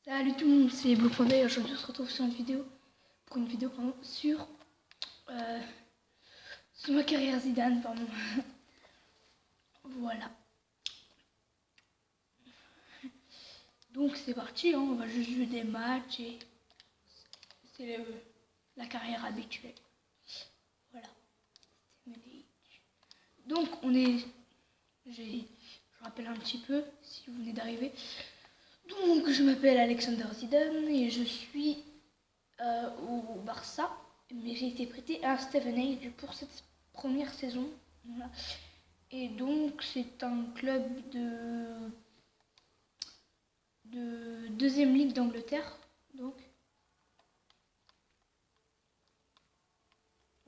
Salut tout le monde, c'est Blue.day. Aujourd'hui on se retrouve sur une vidéo, sur, euh, sur ma carrière Zidane, pardon. Voilà. Donc c'est parti, hein, on va juste jouer des matchs et c'est la carrière habituelle. Voilà. Donc je rappelle un petit peu si vous venez d'arriver. Donc je m'appelle Alexander Zidane et je suis au Barça, mais j'ai été prêté à Stevenage pour cette première saison. Voilà. Et donc c'est un club de deuxième ligue d'Angleterre. Donc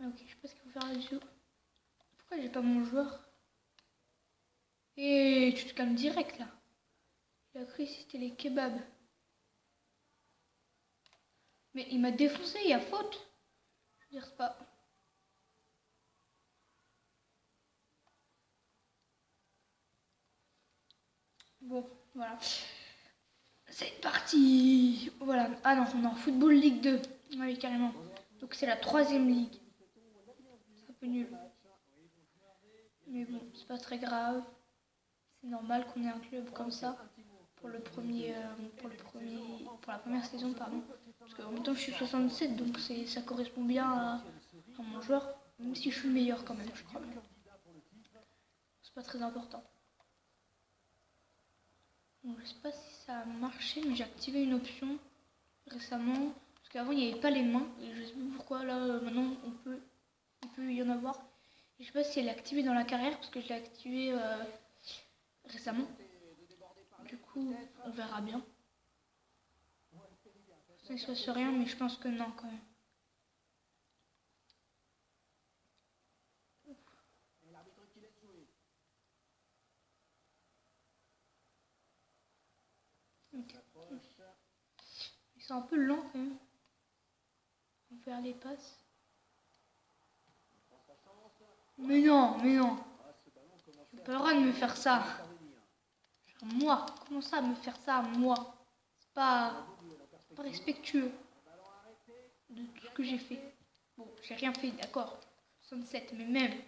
ok, je sais pas ce qu'il faut faire là-dessus. Pourquoi j'ai pas mon joueur? Et tu te calmes direct là. Il a cru que c'était les kebabs. Mais il m'a défoncé, il y a faute. Je veux dire, c'est pas... Bon, voilà. C'est parti. Voilà. Ah non, on est en Football League 2. Oui, carrément. Donc c'est la troisième ligue. C'est un peu nul. Mais bon, c'est pas très grave. C'est normal qu'on ait un club comme ça pour la première saison, pardon. Parce qu'en même temps, je suis 67, donc ça correspond bien à mon joueur. Même si je suis meilleur quand même, je crois. C'est pas très important. Donc, je sais pas si ça a marché, mais j'ai activé une option récemment. Parce qu'avant, il n'y avait pas les mains. Et je sais pas pourquoi, là, maintenant, il peut y en avoir. Et je sais pas si elle est activée dans la carrière, parce que je l'ai activée récemment. Du coup, on verra bien. Ça ne se passe rien, mais je pense que non, quand même. Ils sont un peu lents, quand même. On va faire les passes. Mais non, mais non. J'ai pas le droit de me faire ça. Moi, comment ça me faire ça, moi? C'est pas respectueux de tout ce que j'ai fait. Bon, j'ai rien fait, d'accord. 67, mais même.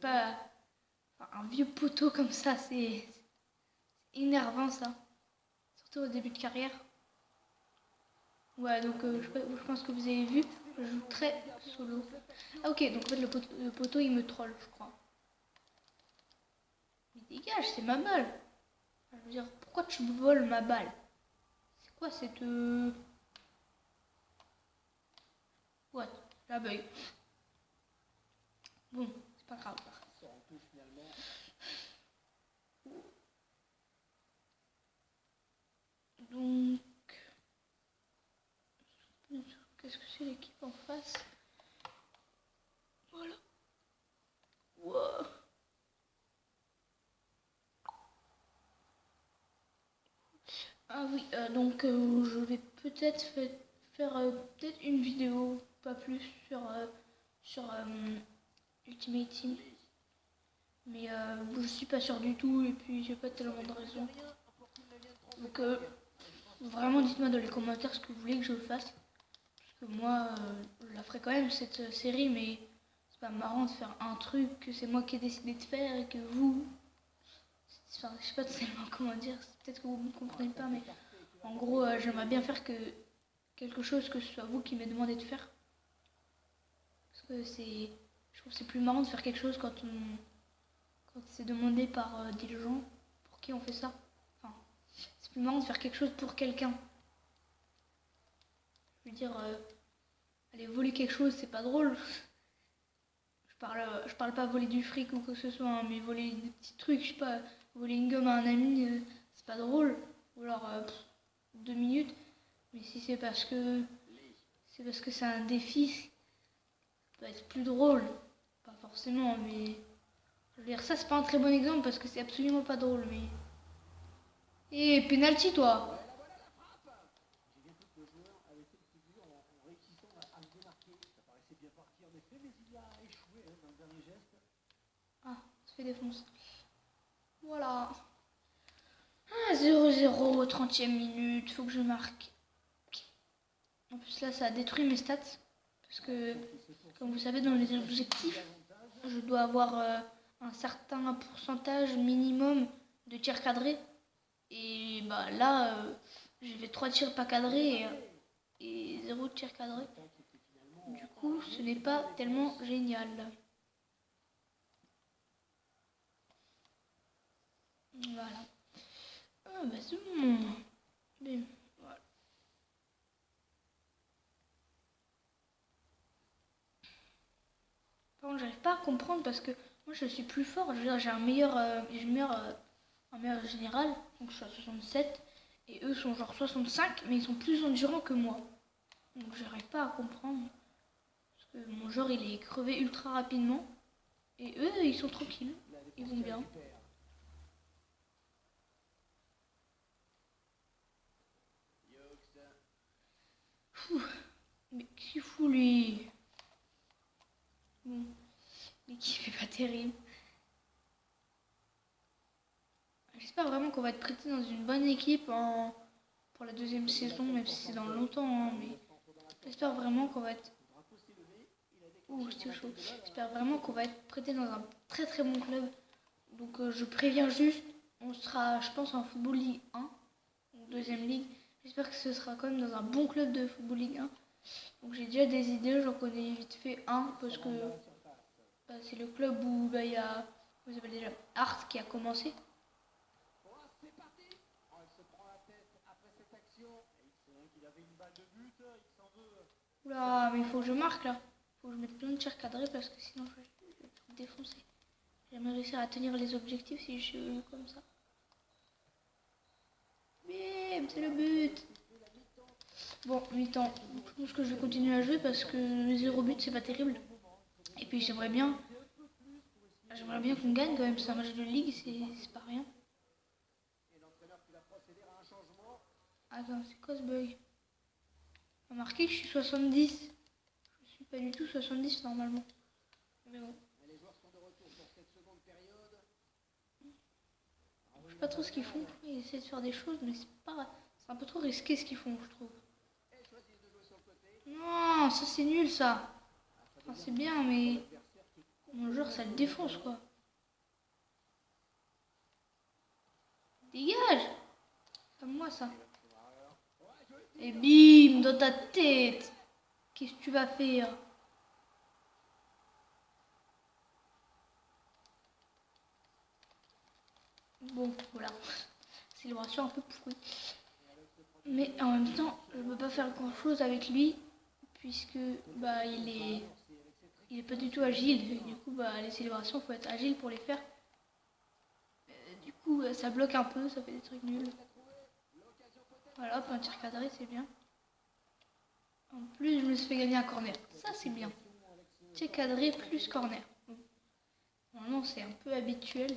Pas un vieux poteau comme ça, c'est énervant ça. Surtout au début de carrière. Ouais, donc je pense que vous avez vu, je joue très solo. Ah ok, donc en fait le poteau il me troll, je crois. Mais dégage, c'est ma balle. Je veux dire, pourquoi tu me voles ma balle? C'est quoi cette... What? La bug. Bon, c'est pas grave. Donc... Qu'est-ce que c'est l'équipe en face? Voilà. Wow. Ah oui, donc je vais peut-être faire peut-être une vidéo, pas plus, sur Ultimate Team. Mais je suis pas sûr du tout et puis j'ai pas tellement de raison. Donc vraiment dites-moi dans les commentaires ce que vous voulez que je fasse. Parce que moi je la ferai quand même cette série, mais c'est pas marrant de faire un truc que c'est moi qui ai décidé de faire et que vous... Enfin, je sais pas tellement comment dire, peut-être que vous ne comprenez pas, mais en gros j'aimerais bien faire quelque chose que ce soit vous qui m'avez demandé de faire. Parce que je trouve que c'est plus marrant de faire quelque chose quand c'est demandé par des gens pour qui on fait ça. Enfin, c'est plus marrant de faire quelque chose pour quelqu'un. Je veux dire, aller voler quelque chose, c'est pas drôle. Je parle pas voler du fric ou quoi que ce soit, hein, mais voler des petits trucs, je sais pas, voler une gomme à un ami, c'est pas drôle. Ou alors 2 minutes. Mais si c'est parce que c'est un défi, ça peut être plus drôle. Pas forcément, mais je veux dire, ça c'est pas un très bon exemple parce que c'est absolument pas drôle, mais... Et penalty toi. Ah, on se fait défoncer. Voilà. Ah, 0-0, 30e minute, faut que je marque. En plus là, ça a détruit mes stats. Parce que, comme vous savez, dans les objectifs, je dois avoir un certain pourcentage minimum de tirs cadrés. Et bah là, j'ai fait 3 tirs pas cadrés et 0 tir cadré. Du coup, ce n'est pas tellement génial. Voilà. Ah bah c'est bon. Bim. Voilà. Par contre, j'arrive pas à comprendre parce que moi je suis plus fort. Je veux dire, j'ai un meilleur général, donc je suis à 67. Et eux sont genre 65, mais ils sont plus endurants que moi. Donc j'arrive pas à comprendre. Parce que mon genre il est crevé ultra rapidement. Et eux ils sont tranquilles. Ils vont bien. Fou. Mais qu'est-ce qu'il fout lui? Bon, l'équipe est pas terrible. J'espère vraiment qu'on va être prêté dans une bonne équipe pour la deuxième saison, même si c'est dans longtemps. Hein, mais j'espère vraiment qu'on va être... Ouh, c'est chaud. J'espère vraiment qu'on va être prêté dans un très très bon club. Donc je préviens juste, on sera, je pense, en Football Ligue 1, deuxième ligue. J'espère que ce sera quand même dans un bon club de Football Ligue 1. Donc j'ai déjà des idées, j'en connais vite fait un, parce que bah, c'est le club où bah, il y a, vous appelez déjà, Art qui a commencé. Oula, mais il faut que je marque là. Il faut que je mette plein de tirs cadrés parce que sinon je vais tout défoncer. J'aimerais réussir à tenir les objectifs si je suis comme ça. Bim, c'est le but. Bon, 8 ans. Je pense que je vais continuer à jouer parce que 0 but c'est pas terrible. Et puis j'aimerais bien qu'on gagne quand même. C'est un match de ligue, c'est pas rien. Attends, c'est quoi ce bug? On a marqué que je suis 70. Je suis pas du tout 70 normalement. Mais bon. Je sais pas trop ce qu'ils font. Ils essaient de faire des choses, mais c'est un peu trop risqué ce qu'ils font, je trouve. Non, ça c'est nul ça. Enfin, c'est bien, mais mon joueur ça le défonce quoi. Dégage! Comme moi ça. Et bim, dans ta tête. Qu'est-ce que tu vas faire? Bon, voilà. Célébration un peu pourrie. Mais en même temps, je peux pas faire grand chose avec lui. Puisque bah il est pas du tout agile. Et du coup, bah les célébrations, faut être agile pour les faire. Du coup, ça bloque un peu, ça fait des trucs nuls. Voilà, hop, un tir cadré, c'est bien. En plus, je me suis fait gagner un corner. Ça, c'est bien. Tir cadré plus corner. Normalement, c'est un peu habituel.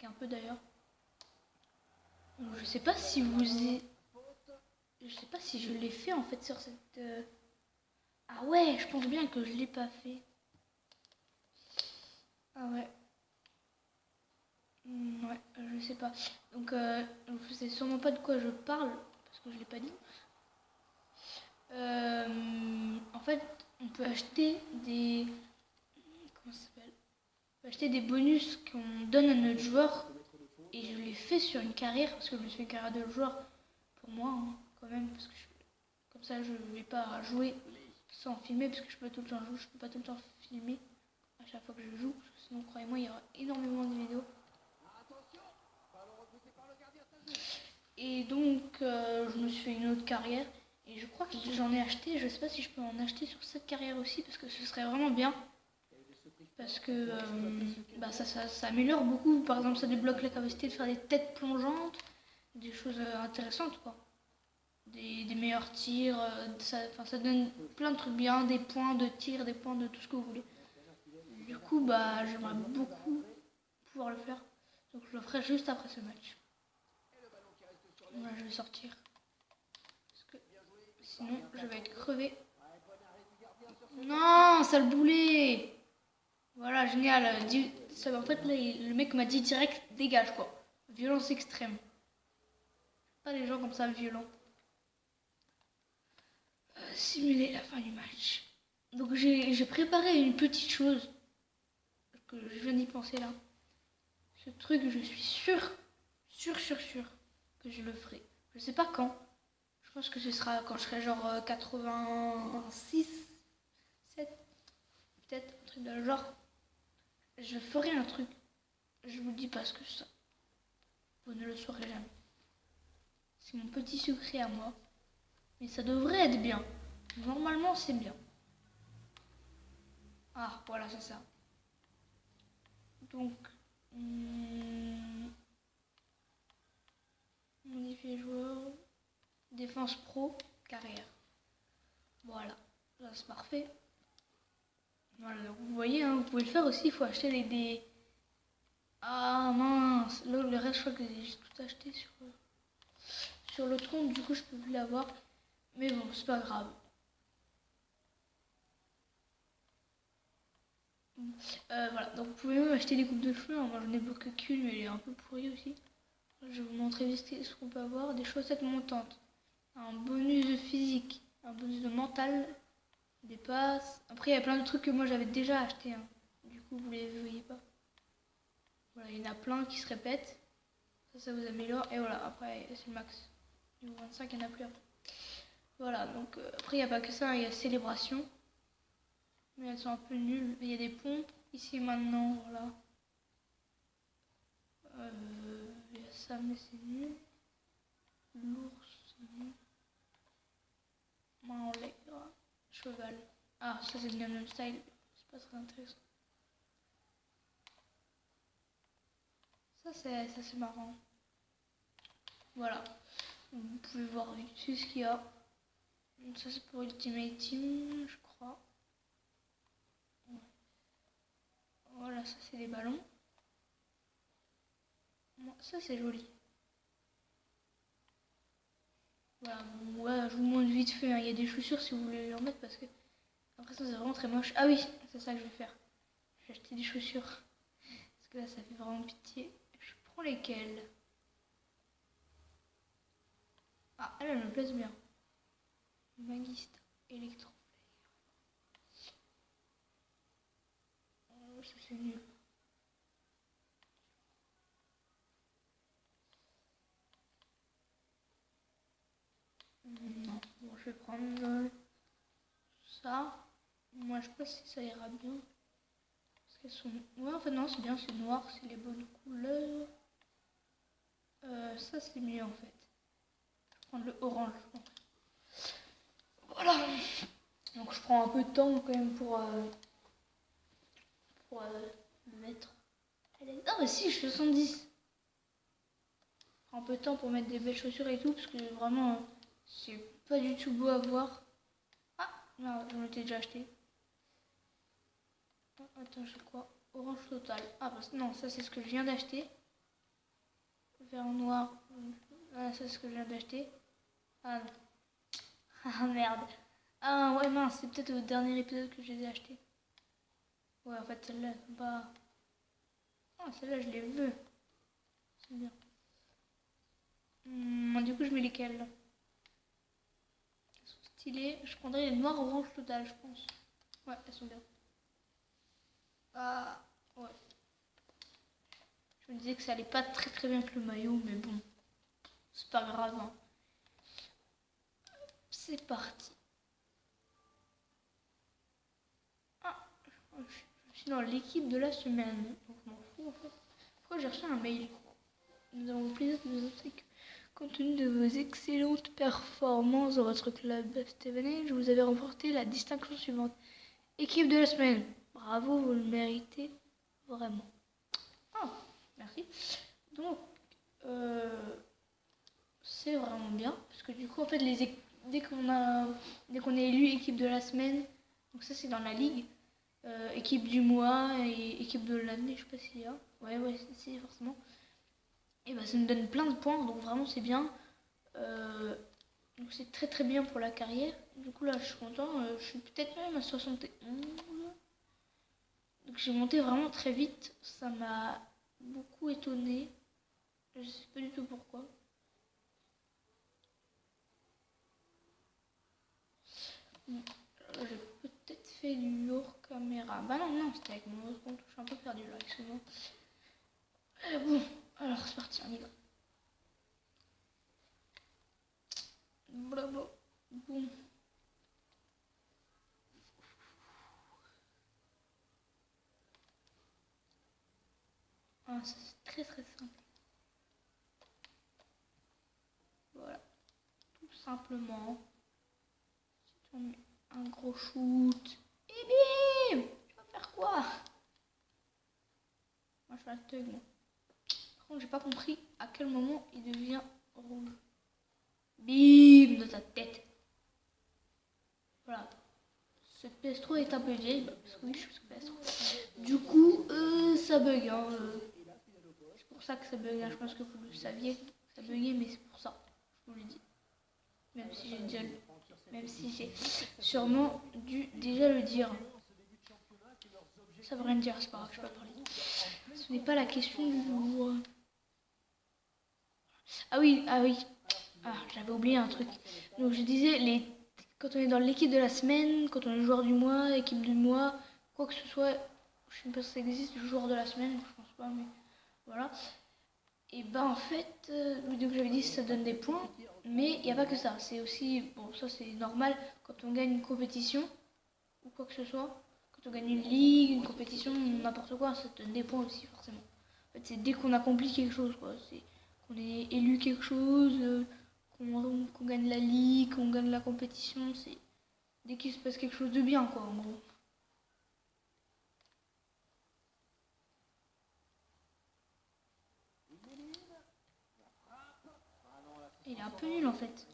Un peu d'ailleurs. Je sais pas si je sais pas si je l'ai fait en fait sur cette... Ah ouais, je pense bien que je l'ai pas fait. Ah ouais. Ouais, je sais pas. Donc, je sais sûrement pas de quoi je parle, parce que je l'ai pas dit. En fait, on peut acheter des... Comment ça s'appelle? On peut acheter des bonus qu'on donne à notre joueur. Et je l'ai fait sur une carrière, parce que je me suis fait une carrière de joueur pour moi, hein, quand même. Parce que comme ça, je vais pas jouer sans filmer, parce que je peux tout le temps jouer, je peux pas tout le temps filmer à chaque fois que je joue, parce que sinon, croyez-moi, il y aura énormément de vidéos. Et donc, je me suis fait une autre carrière. Et je crois que j'en ai acheté. Je sais pas si je peux en acheter sur cette carrière aussi. Parce que ce serait vraiment bien. Parce que bah ça améliore beaucoup. Par exemple, ça débloque la capacité de faire des têtes plongeantes. Des choses intéressantes, quoi. Des meilleurs tirs. Ça donne plein de trucs bien. Des points de tir, des points de tout ce que vous voulez. Du coup, bah j'aimerais beaucoup pouvoir le faire. Donc je le ferai juste après ce match. Voilà, je vais sortir. Parce que sinon, je vais être crevé. Non, sale boulet. Voilà, génial. En fait, là, le mec m'a dit direct, dégage, quoi. Violence extrême. Pas les gens comme ça violents. Simuler la fin du match. Donc j'ai préparé une petite chose que je viens d'y penser là. Ce truc, je suis sûr que je le ferai. Je sais pas quand. Je pense que ce sera quand je serai genre 86, 7, peut-être un truc dans le genre. Je ferai un truc. Je vous dis parce que ça, vous ne le saurez jamais. C'est mon petit secret à moi. Mais ça devrait être bien. Normalement, c'est bien. Ah, voilà, c'est ça. Donc, modifier joueur, défense pro, carrière. Voilà, là c'est parfait. Voilà, donc vous voyez, hein, vous pouvez le faire aussi, il faut acheter les dés. Ah mince, là le reste je crois que j'ai tout acheté sur l'autre compte, du coup je peux plus l'avoir. Mais bon, c'est pas grave. Voilà, donc vous pouvez même acheter des coupes de cheveux, hein. Moi j'en ai bloqué qu'une mais elle est un peu pourrie aussi. Je vais vous montrer vite ce qu'on peut avoir. Des chaussettes montantes, un bonus de physique, un bonus de mental, des passes. Après il y a plein de trucs que moi j'avais déjà acheté, hein. Du coup vous les voyez pas. Voilà, il y en a plein qui se répètent. Ça vous améliore. Et voilà, après c'est le max. Niveau 25, il n'y en a plus après. Voilà, donc après il n'y a pas que ça, il y a célébration. Mais elles sont un peu nulles. Il y a des pompes ici maintenant, voilà. Il y a ça, mais c'est nul. L'ours, c'est nul. Main en l'air. Cheval. Ah, ça c'est le Gangnam Style. C'est pas très intéressant. Ça c'est marrant. Voilà. Vous pouvez voir vite fait ce qu'il y a. Ça c'est pour Ultimate Team, je crois. Ouais. Voilà, ça c'est des ballons. Ça c'est joli. Voilà, ouais, je vous montre vite fait, hein. Il y a des chaussures si vous voulez les remettre parce que après ça c'est vraiment très moche. Ah oui, c'est ça que je vais faire. Je vais acheter des chaussures. Parce que là ça fait vraiment pitié. Je prends lesquelles? Ah, elles me plaisent bien. Magiste, électro. Oh, ça c'est nul. Non, bon, je vais prendre ça. Moi je sais pas si ça ira bien. Parce qu'elles sont... Ouais, en fait non, c'est bien, c'est noir, c'est les bonnes couleurs. Ça c'est mieux en fait. Je vais prendre le orange. Voilà. Donc je prends un peu de temps quand même pour le mettre. Ah bah si, je suis 70. Je prends un peu de temps pour mettre des belles chaussures et tout, parce que vraiment, c'est pas du tout beau à voir. Ah, non, j'en étais déjà acheté. Oh, attends, j'ai quoi? Orange total. Ah bah non, ça c'est ce que je viens d'acheter. Vert noir. Ah, ça c'est ce que je viens d'acheter. Ah non. Ah merde. Ah ouais, mince, c'est peut-être au dernier épisode que je les ai achetés. Ouais, en fait, celle-là, elles sont pas... Ah, celle-là, je les veux. C'est bien. Du coup, je mets lesquelles là? Elles sont stylées. Je prendrais les noirs orange total, je pense. Ouais, elles sont bien. Ah, ouais. Je me disais que ça allait pas très très bien avec le maillot, mais bon. C'est pas grave, hein. C'est parti. Ah, je suis dans l'équipe de la semaine. Donc, je m'en fous en fait. Pourquoi j'ai reçu un mail? Nous avons le plaisir de vous annoncer que, compte tenu de vos excellentes performances dans votre club cette année, je vous avais remporté la distinction suivante. Équipe de la semaine. Bravo, vous le méritez vraiment. Ah, merci. Donc, c'est vraiment bien. Parce que du coup, en fait, dès qu'on est élu équipe de la semaine, donc ça c'est dans la ligue, équipe du mois et équipe de l'année, je sais pas s'il y a. Ouais, c'est forcément. Et bah ça nous donne plein de points, donc vraiment c'est bien. Donc c'est très très bien pour la carrière. Du coup là je suis content, je suis peut-être même à 71. Donc j'ai monté vraiment très vite, ça m'a beaucoup étonné. Je sais pas du tout pourquoi. J'ai peut-être fait du hors caméra. Bah non, c'était avec mon autre compte. Je suis un peu perdu là, excuse-moi. Bon, alors c'est parti, on y va. Blablabla. Bon. Ah, ça c'est très simple. Voilà. Tout simplement. On met un gros shoot. Et bim! Tu vas faire quoi? Moi je fais un thug, moi. Par contre, j'ai pas compris à quel moment il devient rouge. Bim! Dans ta tête. Voilà. Ce PS3 est un peu vieille, parce que oui, je suis sur PS3. Du coup, ça bug. Hein, c'est pour ça que ça bug. Hein. Je pense que vous le saviez. Ça buguait, mais c'est pour ça. Je vous le dis. Même si j'ai sûrement dû déjà le dire. Ça veut rien dire, c'est pas grave, je peux pas parler. Ce n'est pas la question du jour. Ah oui. Ah, j'avais oublié un truc. Donc je disais, quand on est dans l'équipe de la semaine, quand on est joueur du mois, équipe du mois, quoi que ce soit, je sais pas si ça existe, le joueur de la semaine, je pense pas, mais voilà. Et ben en fait, donc j'avais dit ça donne des points, mais il n'y a pas que ça. C'est aussi, bon ça c'est normal, quand on gagne une compétition, ou quoi que ce soit, quand on gagne une ligue, une compétition, n'importe quoi, ça donne des points aussi forcément. En fait c'est dès qu'on accomplit quelque chose, quoi. C'est qu'on ait élu quelque chose, qu'on gagne la ligue, qu'on gagne la compétition, c'est dès qu'il se passe quelque chose de bien, quoi, en gros. Il est un peu nul en fait.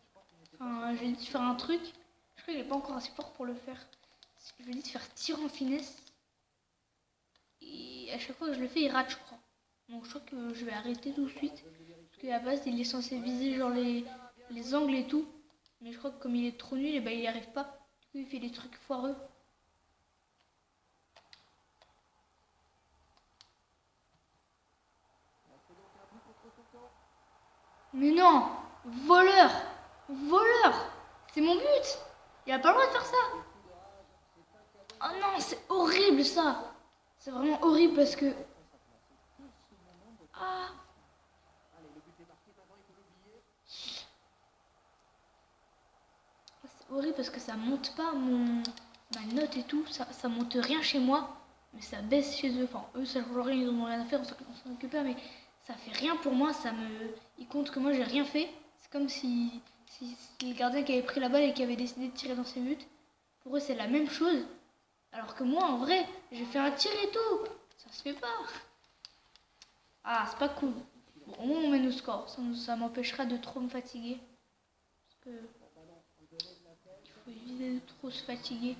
Enfin, j'ai dit de faire un truc, je crois qu'il est pas encore assez fort pour le faire. Je lui ai dit de faire tir en finesse. Et à chaque fois que je le fais, il rate, je crois. Donc je crois que je vais arrêter tout de suite. Parce qu'à la base, il est censé viser genre les angles et tout. Mais je crois que comme il est trop nul, et ben, il n'y arrive pas. Du coup, il fait des trucs foireux. Mais non! Voleur! Voleur! C'est mon but! Il a pas le droit de faire ça! Oh non, c'est horrible ça! C'est vraiment horrible parce que... Ah! C'est horrible parce que ça monte pas ma note et tout. Ça monte rien chez moi. Mais ça baisse chez eux. Enfin, eux, ça change rien, ils n'ont rien à faire, on s'en occupe pas. Mais ça fait rien pour moi. Ils comptent que moi, j'ai rien fait. C'est comme si le gardien qui avait pris la balle et qui avait décidé de tirer dans ses buts, pour eux, c'est la même chose. Alors que moi, en vrai, j'ai fait un tir et tout. Ça se fait pas. Ah, c'est pas cool. Bon, au moins, on mène au score. Ça m'empêchera de trop me fatiguer. Parce que il faut éviter de trop se fatiguer.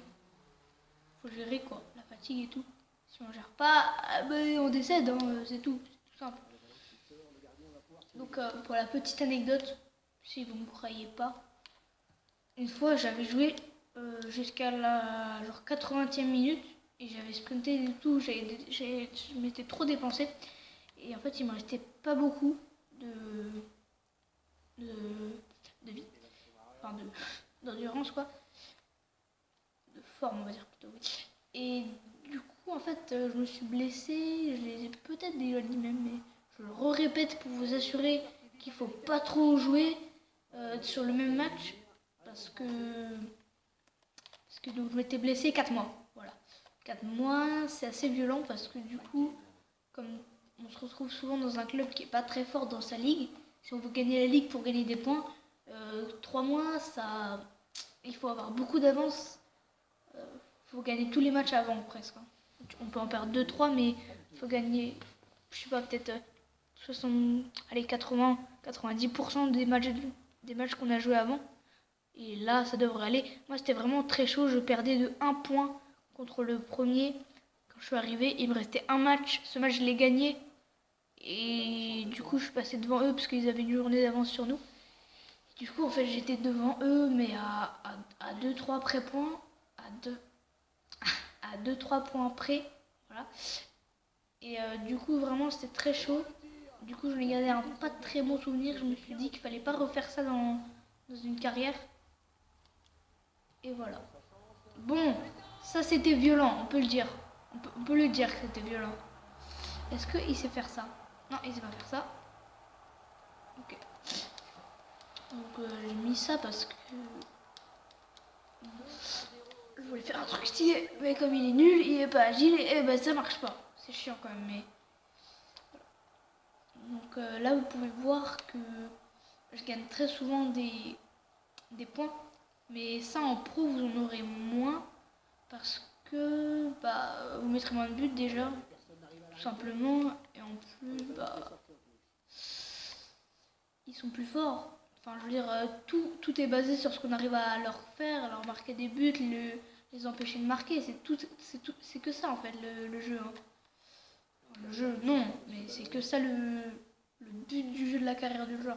Faut gérer quoi, la fatigue et tout. Si on gère pas, on décède, hein, c'est tout simple. Donc pour la petite anecdote, si vous ne me croyez pas, une fois j'avais joué jusqu'à la genre 80e minute et j'avais sprinté et tout, je m'étais trop dépensé et en fait il me restait pas beaucoup de vie, enfin d'endurance quoi, de forme on va dire plutôt. Et du coup, en fait, je me suis blessée, je les ai peut-être déjà dit même, mais je le répète pour vous assurer qu'il faut pas trop jouer sur le même match parce que donc, je m'étais blessée 4 mois. Voilà. 4 mois, c'est assez violent parce que du coup, comme on se retrouve souvent dans un club qui est pas très fort dans sa ligue, si on veut gagner la ligue pour gagner des points, 3 mois, il faut avoir beaucoup d'avance. Il faut gagner tous les matchs avant presque. Hein. On peut en perdre 2-3, mais il faut gagner, je sais pas, peut-être 60, allez, 80, 90% des matchs qu'on a joués avant. Et là, ça devrait aller. Moi, c'était vraiment très chaud. Je perdais de 1 point contre le premier. Quand je suis arrivée, il me restait un match. Ce match, je l'ai gagné. Et du coup, je suis passée devant eux parce qu'ils avaient une journée d'avance sur nous. Et du coup, en fait, j'étais devant eux, mais à 2-3 pré-points. À 2-3 points près. Voilà. Et du coup, vraiment, c'était très chaud. Du coup, je l'ai gardé un pas très bon souvenir. Je me suis dit qu'il fallait pas refaire ça dans une carrière. Et voilà. Bon, ça c'était violent, on peut le dire. On peut le dire que c'était violent. Est-ce qu'il sait faire ça? Non, il sait pas faire ça. Ok. Donc j'ai mis ça parce que je voulais faire un truc stylé, mais comme il est nul, il est pas agile et ben ça marche pas. C'est chiant quand même, mais donc là vous pouvez voir que je gagne très souvent des points, mais ça en pro vous en aurez moins parce que bah vous mettrez moins de buts déjà, tout simplement, et en plus bah ils sont plus forts. Enfin, je veux dire, tout est basé sur ce qu'on arrive à leur faire, à leur marquer des buts, les empêcher de marquer. C'est que ça en fait le jeu. Hein. Le jeu, non, mais c'est que ça le but du jeu, de la carrière du joueur.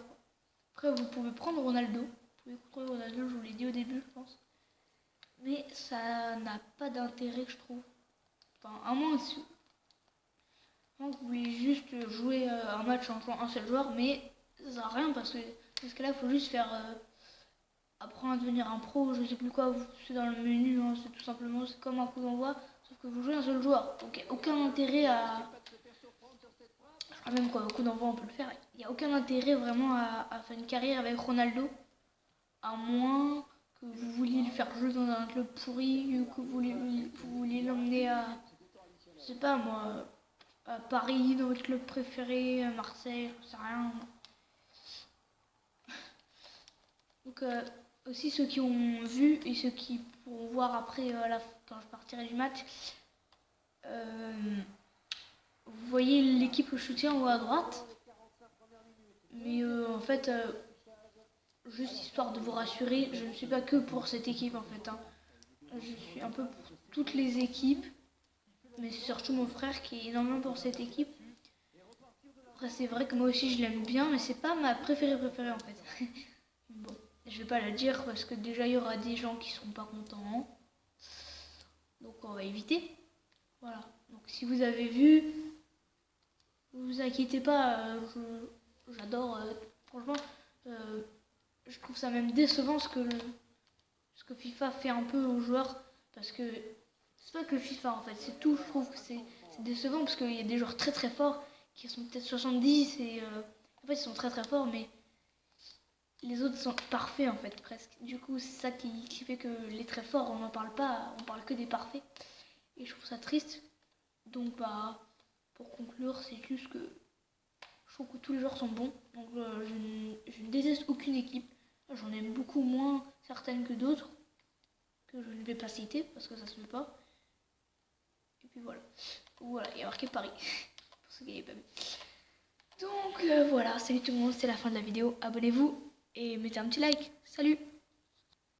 Après, vous pouvez prendre Ronaldo. Vous pouvez contrôler Ronaldo, je vous l'ai dit au début, je pense. Mais ça n'a pas d'intérêt, je trouve. Enfin, à moins que vous voulez juste jouer un match en jouant un seul joueur, mais ça sert à rien parce que dans ce cas-là, il faut juste faire apprendre à devenir un pro, je sais plus quoi, c'est dans le menu, hein, c'est tout simplement, c'est comme un coup d'envoi, sauf que vous jouez un seul joueur. Donc aucun intérêt à. Même quoi, au coup d'envoi on peut le faire, il n'y a aucun intérêt vraiment à faire une carrière avec Ronaldo, à moins que vous vouliez le faire jouer dans un club pourri, ou que vous vouliez l'emmener à, je sais pas moi, à Paris, dans votre club préféré, à Marseille, je sais rien. Donc aussi ceux qui ont vu et ceux qui pourront voir après quand je partirai du match, vous voyez l'équipe que je soutiens en haut à droite, mais en fait, juste histoire de vous rassurer, je ne suis pas que pour cette équipe en fait. Hein. Je suis un peu pour toutes les équipes, mais c'est surtout mon frère qui est énormément pour cette équipe. Après c'est vrai que moi aussi je l'aime bien, mais c'est pas ma préférée en fait. Bon, je vais pas la dire parce que déjà il y aura des gens qui seront pas contents. Donc on va éviter. Voilà. Donc si vous avez vu, vous inquiétez pas, j'adore. Franchement, je trouve ça même décevant ce que FIFA fait un peu aux joueurs. Parce que c'est pas que FIFA en fait, c'est tout. Je trouve que c'est décevant parce qu'il y a des joueurs très très forts qui sont peut-être 70 et en fait ils sont très très forts, mais les autres sont parfaits en fait presque. Du coup c'est ça qui fait que les très forts on n'en parle pas, on parle que des parfaits. Et je trouve ça triste. Donc bah pour conclure c'est juste que je trouve que tous les joueurs sont bons. Donc je ne déteste aucune équipe. J'en aime beaucoup moins certaines que d'autres. Que je ne vais pas citer parce que ça se fait pas. Et puis voilà. Voilà, il y a marqué Paris. Pour ceux qui n'avaient pas vu. Donc voilà, salut tout le monde, c'est la fin de la vidéo. Abonnez-vous et mettez un petit like. Salut!